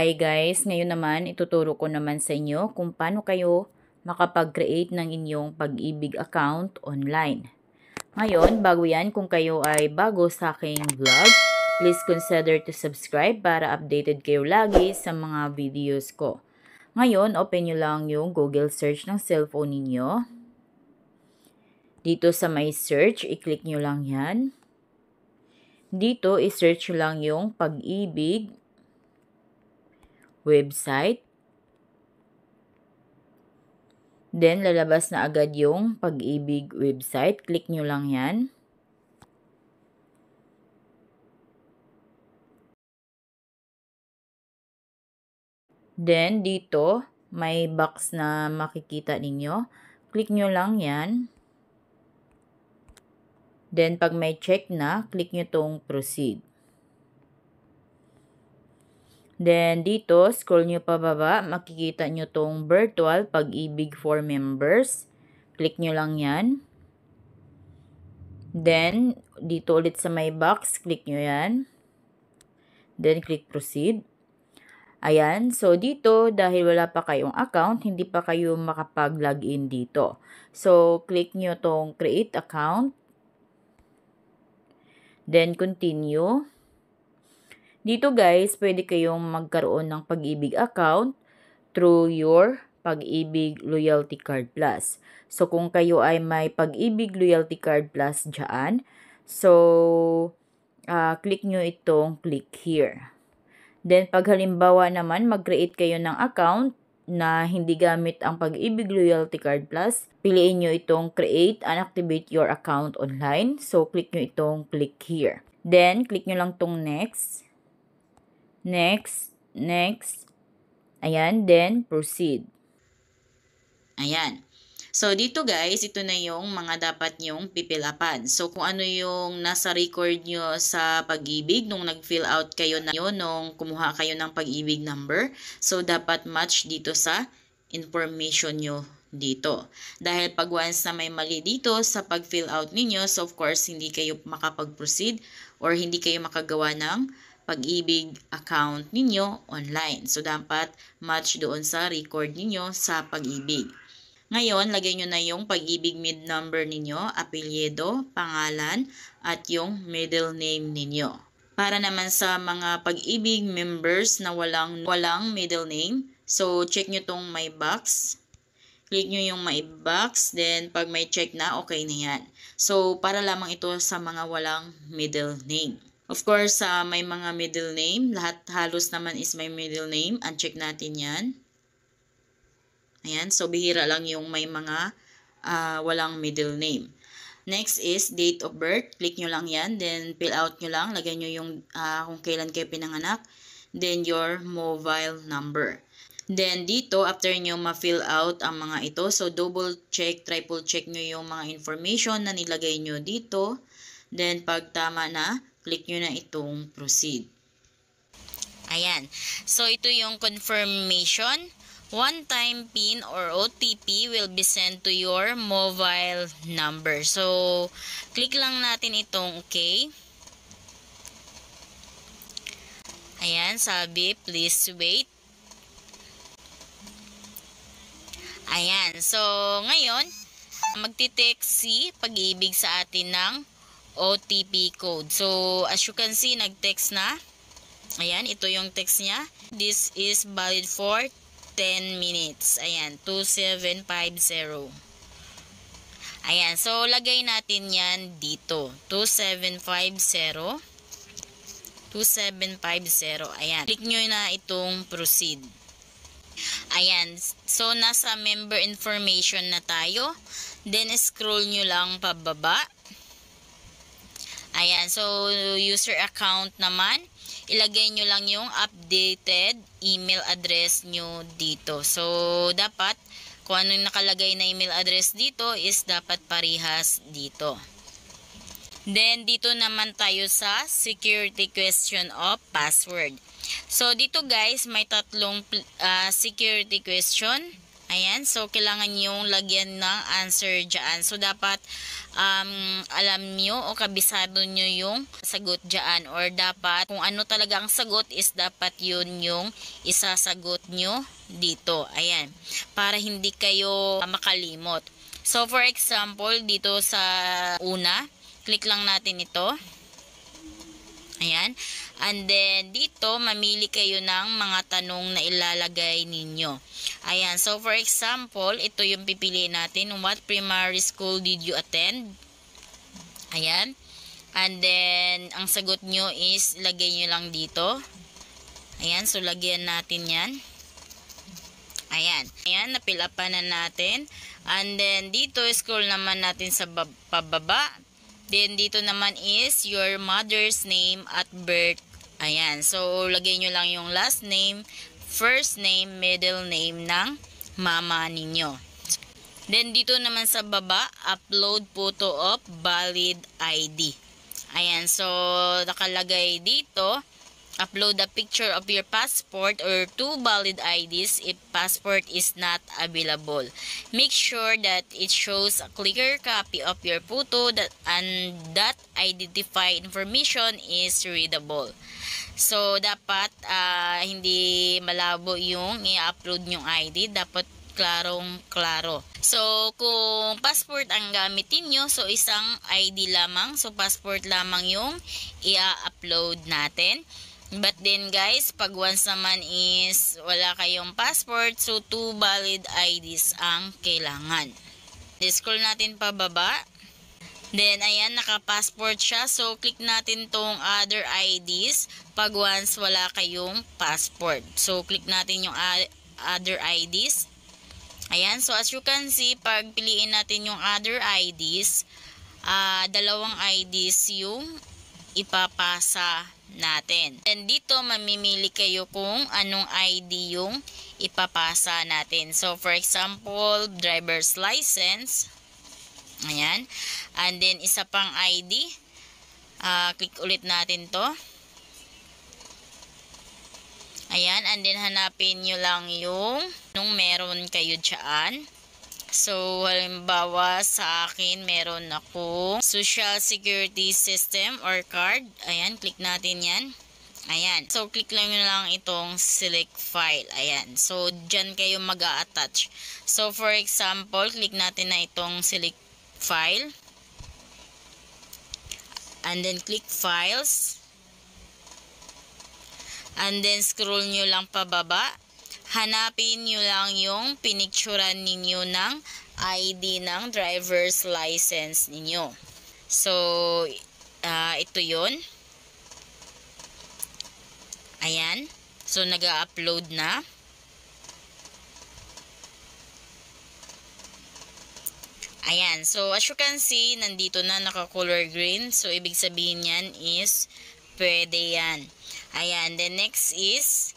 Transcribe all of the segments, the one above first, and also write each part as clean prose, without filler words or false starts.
Hi guys, ngayon naman ituturo ko naman sa inyo kung paano kayo makapag-create ng inyong Pag-ibig account online. Ngayon, bago yan, kung kayo ay bago sa aking vlog, please consider to subscribe para updated kayo lagi sa mga videos ko. Ngayon, open nyo lang yung Google search ng cellphone ninyo. Dito sa may search, i-click nyo lang yan. Dito, i-search nyo lang yung Pag-ibig website. Then, lalabas na agad yung Pag-ibig website. Click nyo lang yan. Then, dito, may box na makikita ninyo. Click nyo lang yan. Then, pag may check na, click nyo tong proceed. Then, dito, scroll nyo pababa, makikita nyo tong virtual Pag-ibig for members. Click nyo lang yan. Then, dito ulit sa may box, click nyo yan. Then, click proceed. Ayan, so dito, dahil wala pa kayong account, hindi pa kayo makapag-login dito. So, click nyo tong create account. Then, continue. Dito guys, pwede kayong magkaroon ng Pag-ibig account through your Pag-ibig Loyalty Card Plus. So, kung kayo ay may Pag-ibig Loyalty Card Plus dyan, so, click nyo itong click here. Then, pag halimbawa naman, mag-create kayo ng account na hindi gamit ang Pag-ibig Loyalty Card Plus, piliin nyo itong create and activate your account online. So, click nyo itong click here. Then, click nyo lang itong next. Next, next. Ayan, then proceed. Ayan. So, dito guys, ito na yung mga dapat nyong pipilapan. So, kung ano yung nasa record nyo sa Pag-ibig nung nag-fill out kayo na yun, nung kumuha kayo ng Pag-ibig number. So, dapat match dito sa information nyo dito. Dahil pag once na may mali dito sa pag-fill out ninyo, so of course, hindi kayo makapag-proceed or hindi kayo makagawa ng Pag-ibig account ninyo online. So, dapat match doon sa record ninyo sa Pag-ibig. Ngayon, lagay nyo na yung Pag-ibig mid number ninyo, apelyido, pangalan, at yung middle name ninyo. Para naman sa mga Pag-ibig members na walang middle name, so check nyo tong may box. Click nyo yung may box, then pag may check na, okay na yan. So, para lamang ito sa mga walang middle name. Of course, may mga middle name. Lahat halos naman is may middle name. Uncheck natin yan. Ayan. So, bihira lang yung may mga walang middle name. Next is date of birth. Click nyo lang yan. Then, fill out nyo lang. Lagay nyo yung kung kailan kayo pinanganak. Then, your mobile number. Then, dito, after nyo ma-fill out ang mga ito, so double check, triple check nyo yung mga information na nilagay nyo dito. Then, pag tama na, click nyo na itong proceed. Ayan. So, ito yung confirmation. One-time PIN or OTP will be sent to your mobile number. So, click lang natin itong okay. Ayan, sabi, please wait. Ayan. So, ngayon, magti-text si Pag-ibig sa atin ng OTP code. So, as you can see, nag-text na. Ayan, ito yung text niya. This is valid for 10 minutes. Ayan, 2750. Ayan, so lagay natin yan dito. 2750. 2750. Ayan, click nyo na itong proceed. Ayan, so nasa member information na tayo. Then, scroll nyo lang pababa. Ayan, so user account naman, ilagay nyo lang yung updated email address nyo dito. So, dapat, kung ano yung nakalagay na email address dito is dapat parehas dito. Then, dito naman tayo sa security question of password. So, dito guys, may tatlong security question. Ayan, so kailangan yung lagyan ng answer dyan. So dapat alam nyo o kabisado nyo yung sagot dyan. Or dapat kung ano talaga ang sagot is dapat yun yung isasagot nyo dito. Ayan, para hindi kayo makalimot. So for example, dito sa una, click lang natin ito. Ayan. And then, dito, mamili kayo ng mga tanong na ilalagay ninyo. Ayan. So, for example, ito yung pipiliin natin. What primary school did you attend? Ayan. And then, ang sagot nyo is, lagay nyo lang dito. Ayan. So, lagyan natin yan. Ayan. Ayan. Napilapan na natin. And then, dito, scroll naman natin sa pababa. Then, dito naman is your mother's name at birth. Ayan. So, lagay nyo lang yung last name, first name, middle name ng mama ninyo. Then, dito naman sa baba, upload photo of valid ID. Ayan. So, nakalagay dito, upload a picture of your passport or 2 valid IDs if passport is not available. Make sure that it shows a clear copy of your photo and that identify information is readable. So, dapat hindi malabo yung i-upload yung ID. Dapat klarong-klaro. So, kung passport ang gamitin nyo, so isang ID lamang. So, passport lamang yung i-upload natin. But then guys, pag once naman is wala kayong passport, so 2 valid IDs ang kailangan. Scroll natin pababa. Then ayan, naka-passport siya. So click natin tong other IDs pag once wala kayong passport. So click natin yung other IDs. Ayan, so as you can see, pag piliin natin yung other IDs, dalawang IDs yung ipapasa natin. And dito, mamimili kayo kung anong ID yung ipapasa natin. So, for example, driver's license. Ayan. And then, isa pang ID. Click ulit natin to. Ayan. And then, hanapin nyo lang yung nung meron kayo dyan. So, halimbawa sa akin, meron akong Social Security System or card. Ayan, click natin yan. Ayan. So, click lang nyo lang itong select file. Ayan. So, dyan kayo mag-a-attach. So, for example, click natin na itong select file. And then, click files. And then, scroll nyo lang pababa. Hanapin nyo lang yung pinicturan ninyo ng ID ng driver's license ninyo. So, ito yun. Ayan. So, nag-upload na. Ayan. So, as you can see, nandito na naka-color green. So, ibig sabihin yan is pwede yan. Ayan. The next is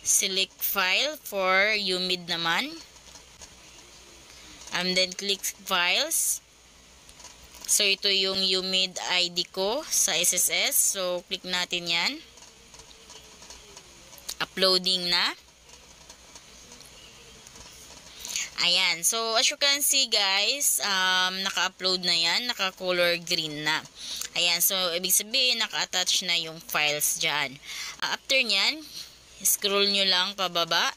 select file for UMID naman. And then click files. So, ito yung UMID ID ko sa SSS. So, click natin yan. Uploading na. Ayan. So, as you can see guys, naka-upload na yan. Naka-color green na. Ayan. So, ibig sabihin, naka-attach na yung files dyan. After nyan, scroll nyo lang pababa.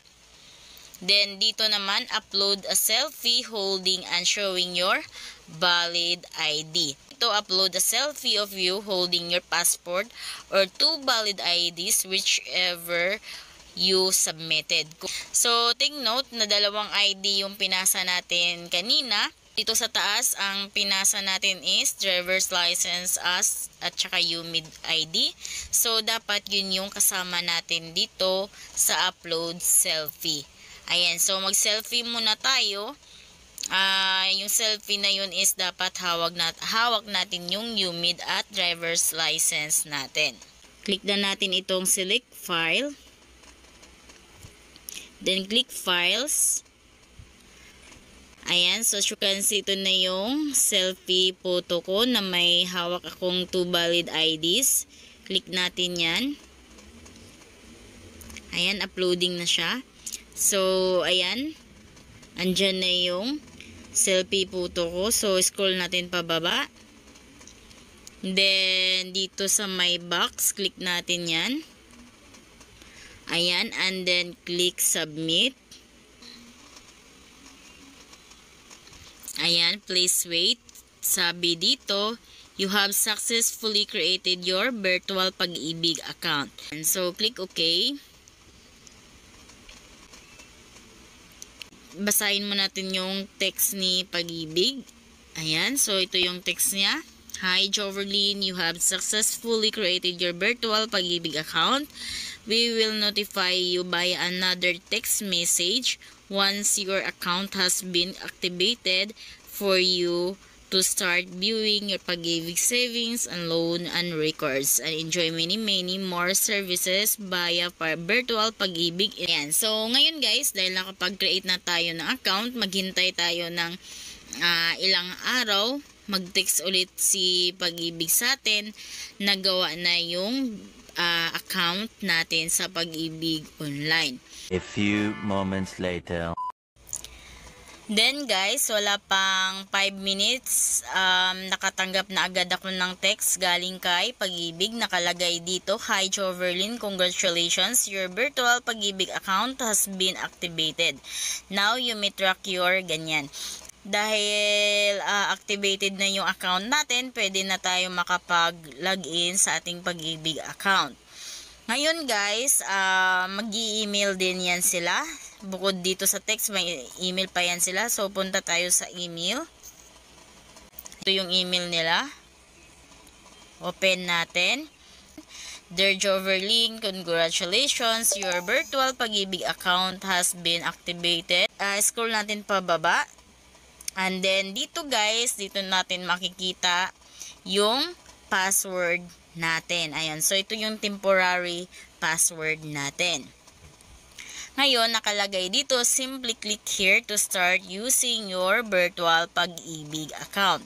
Then, dito naman, upload a selfie holding and showing your valid ID. Ito, upload a selfie of you holding your passport or 2 valid IDs, whichever you submitted. So, take note na dalawang ID yung pinasa natin kanina. Dito sa taas, ang pinasa natin is driver's license at saka UMID ID. So, dapat yun yung kasama natin dito sa upload selfie. Ayan, so mag-selfie muna tayo. Yung selfie na yun is dapat hawak natin yung UMID at driver's license natin. Click na natin itong select file. Then, click files. Ayan, so as you can see, ito na yung selfie photo ko na may hawak akong 2 valid IDs. Click natin yan. Ayan, uploading na siya. So, ayan. Andyan na yung selfie photo ko. So, scroll natin pababa. Then, dito sa my box, click natin yan. Ayan, and then click submit. Ayan, please wait. Sabi dito, you have successfully created your virtual Pag-ibig account. And so, click OK. Basahin mo natin yung text ni Pag-ibig. Ayan, so ito yung text niya. Hi Joverlyn, you have successfully created your virtual Pag-ibig account. We will notify you by another text message once your account has been activated for you to start viewing your Pag-ibig savings and loan and records and enjoy many more services via virtual Pag-ibig. Ayan. So, ngayon guys, dahil nakapag-create na tayo ng account, maghintay tayo ng ilang araw, mag-text ulit si Pag-ibig sa atin, nagawa na yung account natin sa Pag-ibig online. A few moments later. Then guys, wala pang 5 minutes, nakatanggap na agad ako ng text galing kay Pag-ibig. Nakalagay dito, Hi Joverlyn, congratulations, your virtual Pag-ibig account has been activated. Now you may track your ganyan. Dahil activated na yung account natin, pwede na tayo makapag-login sa ating Pag-ibig account. Ngayon guys, mag-i-email din yan sila. Bukod dito sa text, may email pa yan sila. So, punta tayo sa email. Ito yung email nila. Open natin. Dear Joverlyn, congratulations. Your virtual Pag-ibig account has been activated. Scroll natin pababa. And then, dito guys, dito natin makikita yung password natin. Ayan. So, ito yung temporary password natin. Ngayon, nakalagay dito, simply click here to start using your virtual Pag-ibig account.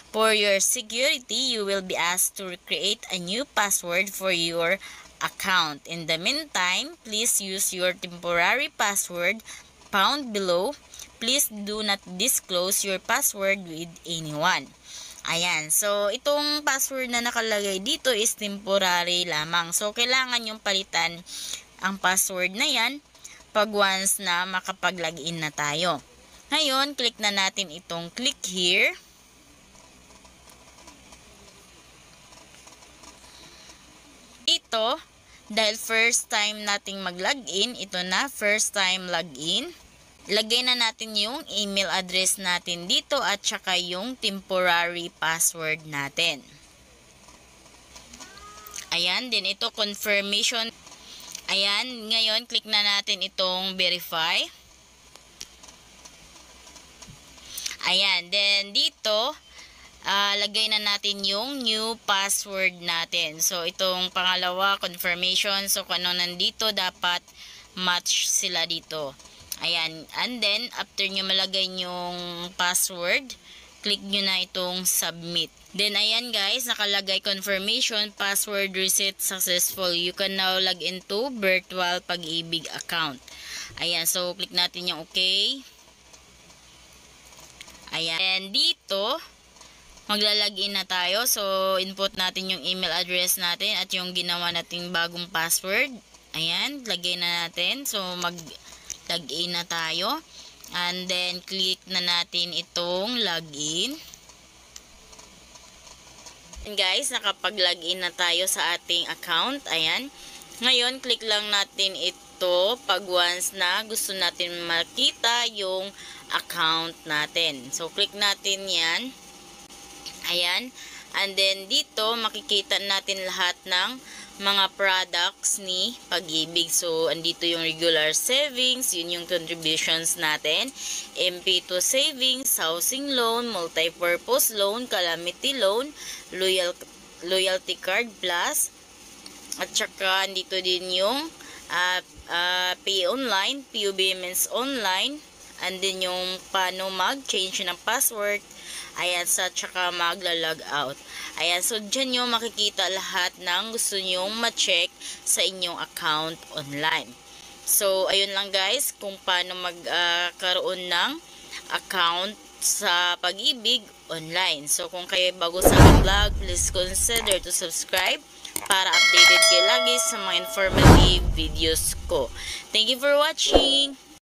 For your security, you will be asked to create a new password for your account. In the meantime, please use your temporary password found below. Please do not disclose your password with anyone. Ayan. So, itong password na nakalagay dito is temporary lamang. So, kailangan yung palitan ang password na yan pag once na makapag-login na tayo. Ngayon, click na natin itong click here. Ito, dahil first time nating mag-login, ito na, first time login. Lagay na natin yung email address natin dito at saka yung temporary password natin. Ayan, din ito confirmation. Ayan, ngayon click na natin itong verify. Ayan, then dito, lagay na natin yung new password natin. So, itong pangalawa, confirmation. So, kung ano nandito, dapat match sila dito. Ayan, and then, after nyo malagay yung password, click nyo na itong submit. Then, ayan guys, nakalagay confirmation, password reset successful. You can now log into virtual Pag-ibig account. Ayan, so, click natin yung okay. Ayan, and dito, maglalagin na tayo. So, input natin yung email address natin at yung ginawa nating bagong password. Ayan, lagay na natin. So, login na tayo. And then, click na natin itong login. And guys, nakapag-login na tayo sa ating account. Ayan. Ngayon, click lang natin ito pag once na gusto natin makita yung account natin. So, click natin yan. Ayan. And then, dito, makikita natin lahat ng mga products ni Pag-ibig. So, andito yung regular savings, yun yung contributions natin, MP2 savings, housing loan, multi-purpose loan, calamity loan, loyalty card plus, at saka andito din yung pay online, PUBMS online, and then yung paano mag-change ng password. Ayan, sa tsaka magla-log out. Ayan, so dyan nyo makikita lahat ng gusto nyong ma-check sa inyong account online. So, ayun lang guys, kung paano magkaroon ng account sa Pag-ibig online. So, kung kayo bago sa vlog, please consider to subscribe para updated kayo lagi sa mga informative videos ko. Thank you for watching!